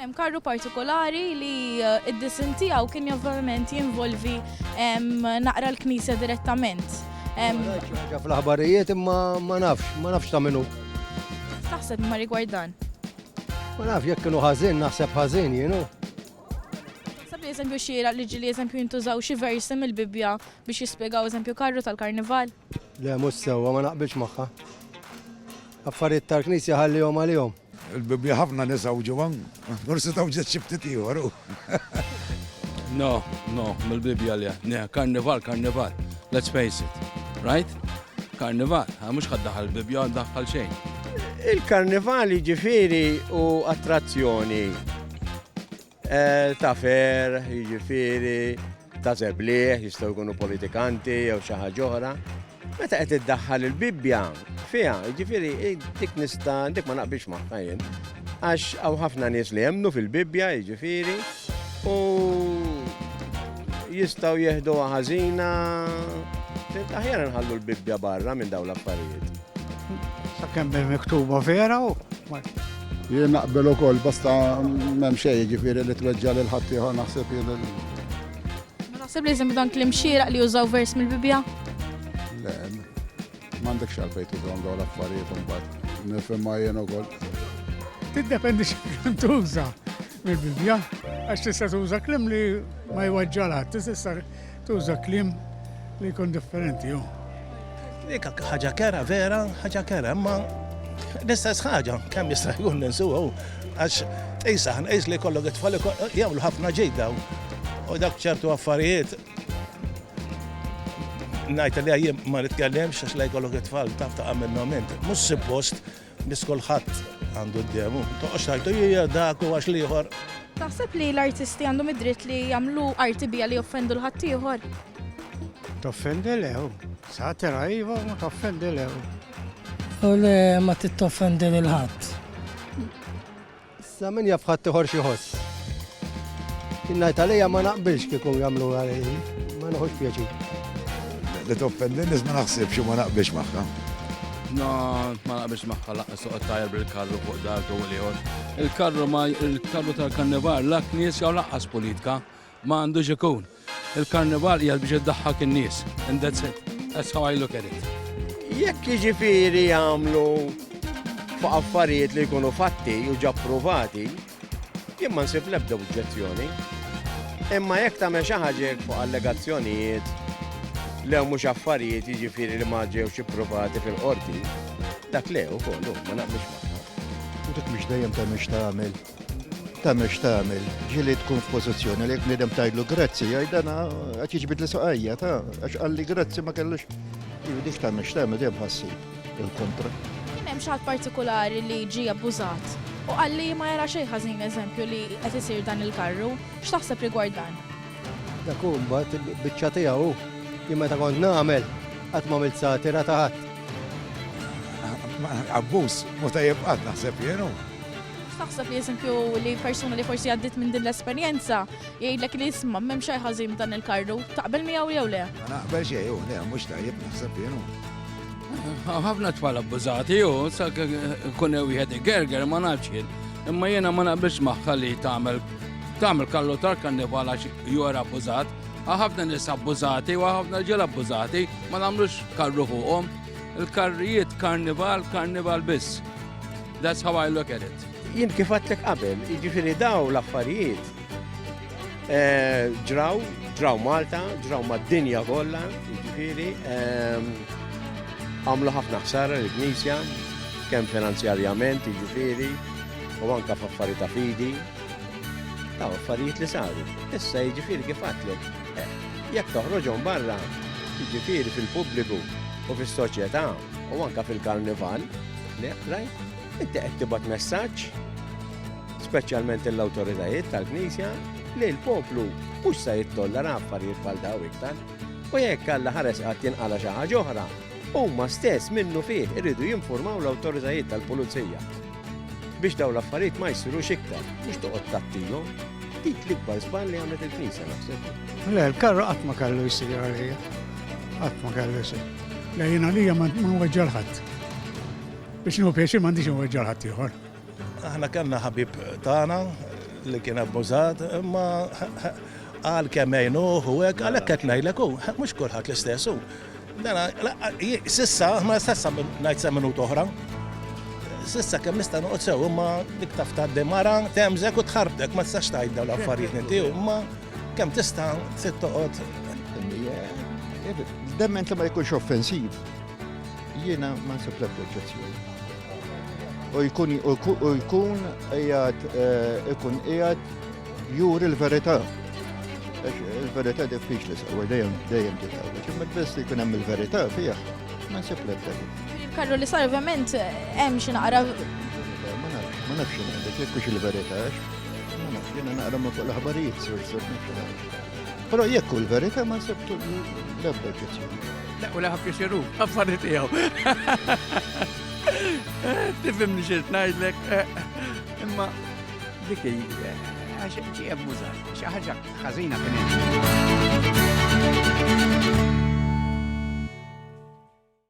Hemm karru partikolari li id-disin tiegħu kien ovvjament jinvolvi naqra l-Knisja direttament. ħaġa fl-aħbarijiet imma ma nafx ta' minnu. Taħseb ma rigward dan? Ma naf jekk kienu ħażin, naħseb ħażin jienu. Sab li eżempju xira li ġili eżempju jintużaw xi versi mill-Bibja biex jispjegaw eżempju karru tal-Karnival. Le mhux sewwa ma naqbilx magħha. Affarijiet tal-Knisja ħallihom għalihom. Il-Bibja ħafna nisaw ġewan, forsi taw ġet xi ftit ieħor. No, mill-Bibja li ne, Karnival. Let's face it, right? Karnival, mhux ħaddaħal il-Bibja daħħal xejn. Il-karnivali ġifiri u attrazzjoni ta' fer, ġifiri ta' zebliħ, jistaw jkunu politikanti jew xi ħaġa oħra. Meta qed iddaħħal il-Bibja fiha, ġifiri dik nista' dik ma naqbilx magħha jien. Għax hawn ħafna nies li jemmnu fil-Bibja, ġifiri, u jistgħu jeħduha ħażina. Aħjar nħallu l-Bibja barra minn dawn l-affarijiet. Sakemm miktuba vera u. Jien naqbel ukoll basta m'hemm xejn jiġifieri li tweġġa' lil ħadd ieħor naħseb jien. Ma naħseb li eżempju dan klim xieraq li jużaw vers mill-Bibja? Le, m'għandekx għalfejn tużhom dawn l-affarijiet imbagħad. Nifhimha jien ukoll. Tiddependi x'kemm tuża mill-Bibja. Għax tista' tuża kliem li ma jwaġġal ħadd, tista' tuża kliem li jkun differenti hu. Dik ħaġa kera vera, ħaġa kera, imma l-istess ħaġa kemm jista' jkun ninsuha għax tqisha nqis li jkollok it-tfal jagħmlu ħafna ġejda u dak ċertu affarijiet ngħid li jien ma nitkellemx għax li jkollok it-tfal taf ta' minnhom int. Mhux suppost biss kulħadd għandu d-demu. Toqgħodx tgħidu hija dak u għax ieħor. Taħseb li l-artisti għandhom id-dritt li jagħmlu arti bija li joffendu l-ħadd ieħor? Toffendi lew. Satira iva ma toffendi lew. U le ma tittoffendi l-ħadd. Issa min jaf ħadd ieħor xi ħoss. Ngħid għalija ma naqbilx kieku jagħmlu ma noħodx pjaċir. Li toffendi nies ma naħsibx u ma naqbilx magħha. No, ma naqbilx magħha laqqas soqgħod tajjeb bil-karru fuq dak u ieħor. Il-karru tal-Karnival la knisja u laqqas politika ma għandux ikun. Il-Karnival hija biex iddaħħak in-nies. And that's it. That's how I look at it. Jekk jiġifieri jagħmlu fuq affarijiet li jkunu fatti u ġa approvati, jien ma nsib l-ebda oġġezzjoni. Imma jekk tagħmel xi ħaġa fuq allegazzjonijiet li mhux affarijiet jiġifieri li ma ġewx ipprovati fil-qorti, dak le ukoll ma naqbilx magħha. U dik mhux dejjem tagħmel tagħmel, ġieli tkun f'pożizzjoni li jekk nidem tgħidlu grazzi, jgħidana qed jiġbid li soqajja ta' għax qalli grazzi ma kellux. Dik tagħmel dejjem ħassi il-kontra. Hemm xi ħadd partikolari li ġie abbużat u qalli ma jara xejn ħażin eżempju li qed isir dan il-karru, x'taħseb rigward dan? Dak hu mbagħad biċċa tiegħu jien meta kont nagħmel qatt m'għamilt satira ta' ħadd. Abbuż, mu tajjeb qatt naħseb jienu. Taħseb li eżempju li persuna li forsi għaddit minn din l-esperjenza jgħidlek li isma' m'hemm xejn ħażin dan il-karru, taqbel miegħu jew le? Ma naqbel xejn, le mhux tajjeb naħseb jienu. Ħafna tfal abbużati u sa kun wieħed igerger ma nafx jien. Imma jiena ma naqbilx magħha li tagħmel kallu tal-Karnival għax jura abbużat. Ħafna nies abbużati u ħafna ġiel abbużati ma nagħmlux karru fuqhom. Il-karrijiet Karnival biss. That's how I look at it. Jien kif għadlek qabel, jiġifieri daw l-affarijiet ġraw Malta, ġraw mad-dinja kollha, jiġifieri għamlu ħafna ħsara lill-Knisja, kemm finanzjarjament, jiġifieri, u anke f'affarijiet ta' fidi. Daw affarijiet li saru. Issa jiġifieri kif għadlek, jekk toħroġhom barra, jiġifieri fil-pubbliku u fis-soċjetà u anke fil-Karnival, rajt? Inti qed tibgħat messaġġ, speċjalment l-awtoritajiet tal-Knisja, li l-poplu mhux se jittollara affarijiet bħal dawn iktar. U jekk Alla ħares qatt jinqala xi ħaġa oħra, huma stess minnu fih iridu jinformaw l-awtoritajiet tal-Pulizija biex dawn l-affarijiet ma jsirux iktar, mhux toqgħod tattihom. Dik l-ikbar żball li għamlet il-Knisja naħseb. Le, l-karru qatt ma kellu jsir għalija. Qatt ma kellu jsir. Le jiena għalija ma nweġġal ħadd. Biex nieħu pjaċir m'għandix inweġġal ħadd ieħor. Aħna kellna ħabib tagħna li kien abbużat, imma għal kemmejnuh u hekk għalhekk qed ngħidlek hu, mhux kulħadd l-istess hu. Dana, sissa, ma stessa ngħid sa minut oħra. Sissa kemm nista' noqgħod sew, imma dik taf tgħaddi mara temżek u tħarbdek, ma tistax tgħid dawn l-affarijiet inti, imma kemm tista' trid toqgħod. Demment li ma jkunx offensiv, jiena ma nsib l-ebda oġġezzjoni. U jkun qiegħed juri l-verità. Il-verità diffiċli sawa dejjem titgħawweġ, imma best li jkun hemm il-verità fiha, ma nsib l-ebda. Il-karru li sar ovvjament hemm xi naqra Ma nafx jekk jekkux il-verità, ma nafx jiena naqra ma fuq l-aħbarijiet sur nafx. Però jekk hu l-verità ma nsibtu l-ebda oġġezzjoni. La, u laħab jisiru, affarijiet tiegħu. Tifhimni xirt ngħidlek, imma dik għax ġie abbużat, xi ħaġa ħażina kien hemm.